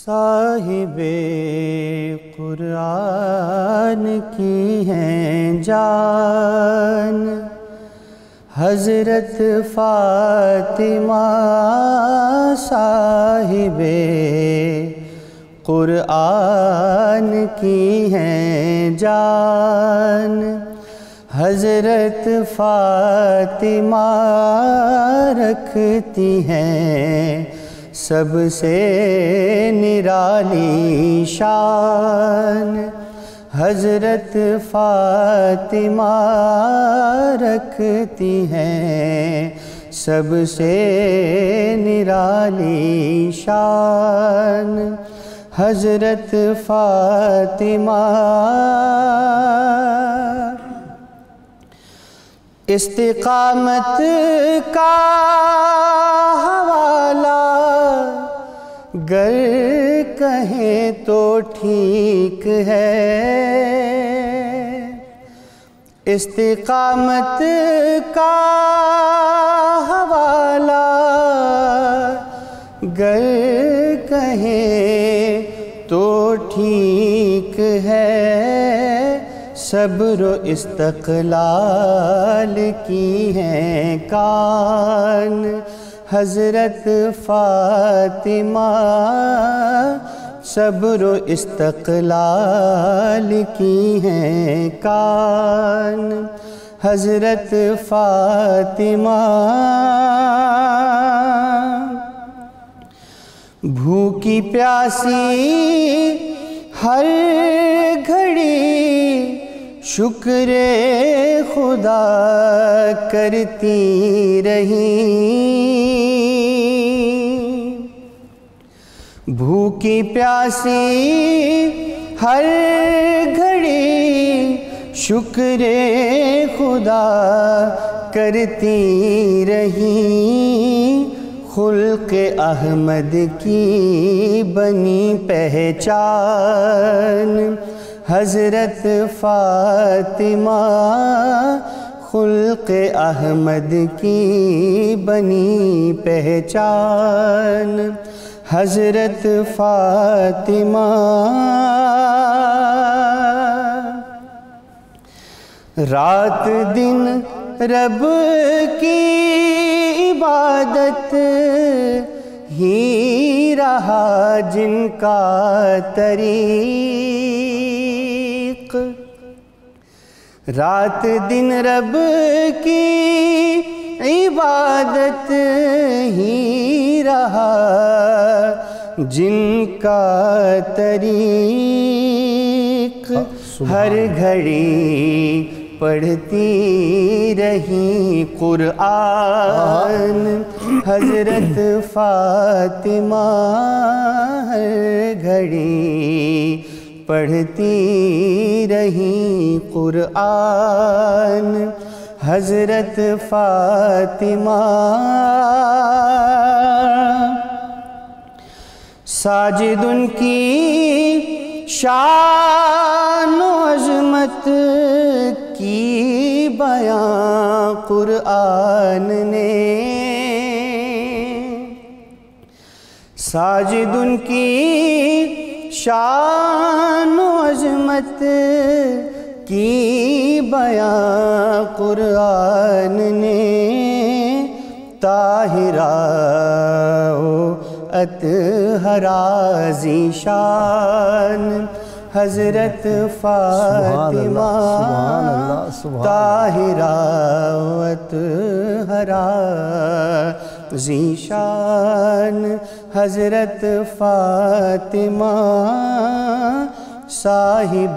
صاحب قرآن کی ہیں جان، حضرت فاطمہ صاحب قرآن کی ہیں جان، حضرت فاطمہ رکھتی ہیں سب سے نرالی شان، حضرت فاطمہ رکھتی ہیں سب سے نرالی شان، حضرت فاطمہ استقامت کا حوالہ گر کہیں تو ٹھیک ہے، استقامت کا حوالہ گر کہیں تو ٹھیک ہے، صبر و استقلال کی ہیں کان، حضرت فاطمہ صبر و استقلال کی ہیں کان، حضرت فاطمہ بھوکی پیاسی ہر گھڑی شکر خدا کرتی رہیں، بھوکی پیاسی ہر گھڑی شکر خدا کرتی رہیں، خلق احمد کی بنی پہچان، حضرت فاطمہ خلق احمد کی بنی پہچان، حضرت فاطمہ رات دن رب کی عبادت ہی رہا جن کا طریق، رات دن رب کی عبادت ہی رہا جن کا طریق، ہر گھڑی پڑھتی رہی قرآن، حضرت فاطمہ ہر گھڑی پڑھتی رہی قرآن، حضرت فاطمہ ساجد ان کی شان و عظمت کی بیان قرآن نے، ساجد ان کی شان و عظمت کی بیان قرآن نے، طاہرہ و اطہرہ ذیشان، حضرت فاطمہ طاہرہ و اطہرہ ذیشان، حضرت فاطمہ صاحب